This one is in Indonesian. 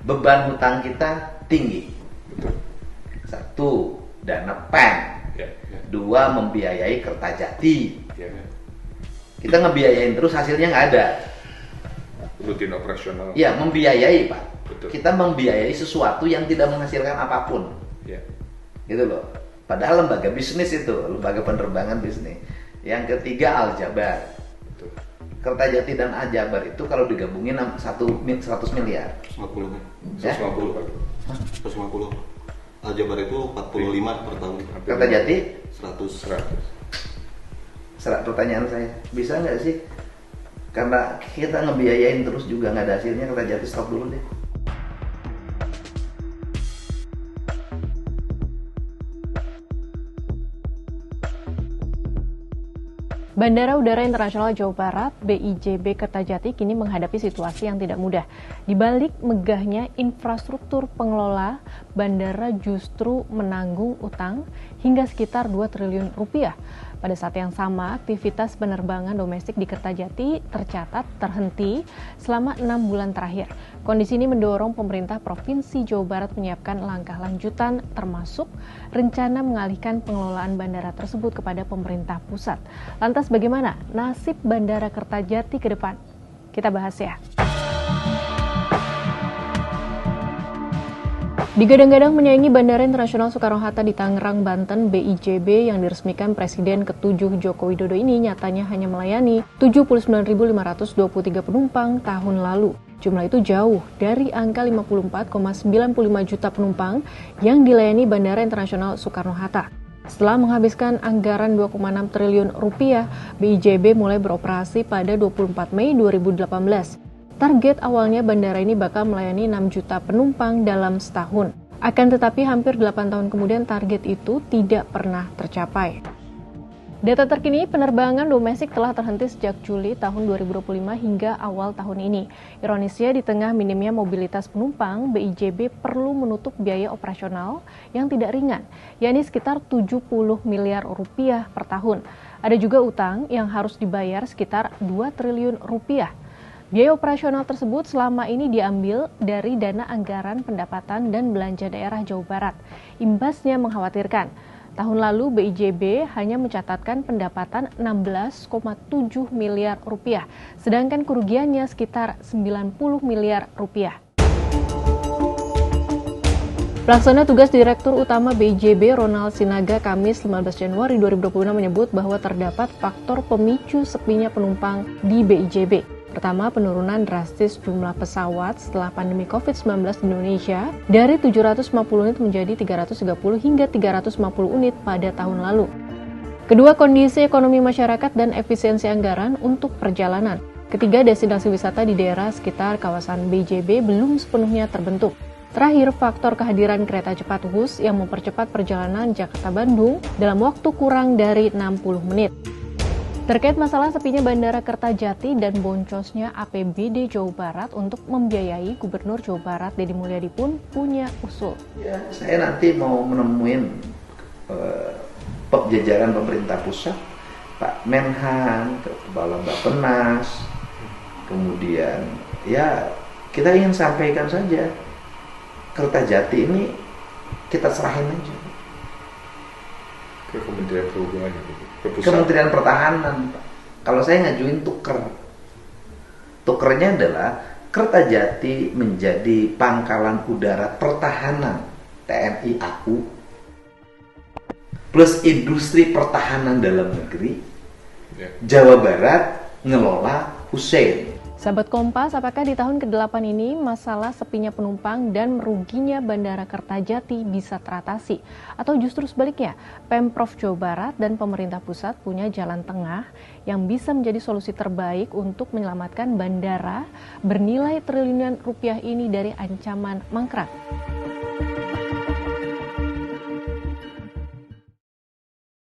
beban hutang kita tinggi. Betul. Satu, dana PEN. Ya. Dua, membiayai Kertajati. Ya. Kita ngebiayain terus, hasilnya nggak ada. Rutin operasional. Ya, membiayai Pak. Betul. Kita membiayai sesuatu yang tidak menghasilkan apapun. Ya. Gitu loh. Padahal lembaga bisnis itu, lembaga penerbangan bisnis. Yang ketiga Aljabar. Betul. Kertajati dan Aljabar itu kalau digabungin 100 miliar. 150 kan? Ya? 150 Pak. 150. Aljabar itu 45 per tahun. Kertajati 100. pertanyaan saya, bisa nggak sih? Karena kita ngebiayain terus juga nggak ada hasilnya, Kertajati stop dulu deh. Bandara Udara Internasional Jawa Barat (BIJB) Kertajati kini menghadapi situasi yang tidak mudah. Di balik megahnya infrastruktur, pengelola bandara justru menanggung utang hingga sekitar 2 triliun rupiah. Pada saat yang sama, aktivitas penerbangan domestik di Kertajati tercatat terhenti selama 6 bulan terakhir. Kondisi ini mendorong pemerintah Provinsi Jawa Barat menyiapkan langkah lanjutan termasuk rencana mengalihkan pengelolaan bandara tersebut kepada pemerintah pusat. Lantas bagaimana nasib Bandara Kertajati ke depan? Kita bahas ya. Digadang-gadang menyaingi Bandara Internasional Soekarno-Hatta di Tangerang, Banten, BIJB yang diresmikan Presiden ke-7 Joko Widodo ini nyatanya hanya melayani 79.523 penumpang tahun lalu. Jumlah itu jauh dari angka 54,95 juta penumpang yang dilayani Bandara Internasional Soekarno-Hatta. Setelah menghabiskan anggaran 2,6 triliun rupiah, BIJB mulai beroperasi pada 24 Mei 2018. Target awalnya bandara ini bakal melayani 6 juta penumpang dalam setahun. Akan tetapi hampir 8 tahun kemudian target itu tidak pernah tercapai. Data terkini, penerbangan domestik telah terhenti sejak Juli tahun 2025 hingga awal tahun ini. Ironisnya, di tengah minimnya mobilitas penumpang, BIJB perlu menutup biaya operasional yang tidak ringan, yakni sekitar 70 miliar rupiah per tahun. Ada juga utang yang harus dibayar sekitar 2 triliun rupiah. Biaya operasional tersebut selama ini diambil dari dana anggaran pendapatan dan belanja daerah Jawa Barat. Imbasnya mengkhawatirkan. Tahun lalu BIJB hanya mencatatkan pendapatan 16,7 miliar rupiah, sedangkan kerugiannya sekitar 90 miliar rupiah. Pelaksana tugas Direktur Utama BIJB Ronald Sinaga Kamis 15 Januari 2026 menyebut bahwa terdapat faktor pemicu sepinya penumpang di BIJB. Pertama, penurunan drastis jumlah pesawat setelah pandemi COVID-19 di Indonesia dari 750 unit menjadi 330 hingga 350 unit pada tahun lalu. Kedua, kondisi ekonomi masyarakat dan efisiensi anggaran untuk perjalanan. Ketiga, destinasi wisata di daerah sekitar kawasan BIJB belum sepenuhnya terbentuk. Terakhir, faktor kehadiran kereta cepat WUS yang mempercepat perjalanan Jakarta-Bandung dalam waktu kurang dari 60 menit. Terkait masalah sepinya Bandara Kertajati dan boncosnya APBD Jawa Barat untuk membiayai Gubernur Jawa Barat Deddy Mulyadi pun punya usul. Ya, saya nanti mau menemuin jajaran pemerintah pusat, Pak Menhan, Kepala Bappenas, kemudian ya kita ingin sampaikan saja Kertajati ini kita serahin aja Ke Kementerian Perhubungan Kementerian Pertahanan. Kalau saya ngajuin tukernya adalah Kertajati menjadi pangkalan udara pertahanan TNI AU plus industri pertahanan dalam negeri. Jawa Barat ngelola Hussein. Sahabat Kompas, apakah di tahun ke-8 ini masalah sepinya penumpang dan meruginya Bandara Kertajati bisa teratasi? Atau justru sebaliknya, Pemprov Jawa Barat dan pemerintah pusat punya jalan tengah yang bisa menjadi solusi terbaik untuk menyelamatkan bandara bernilai triliunan rupiah ini dari ancaman mangkrak?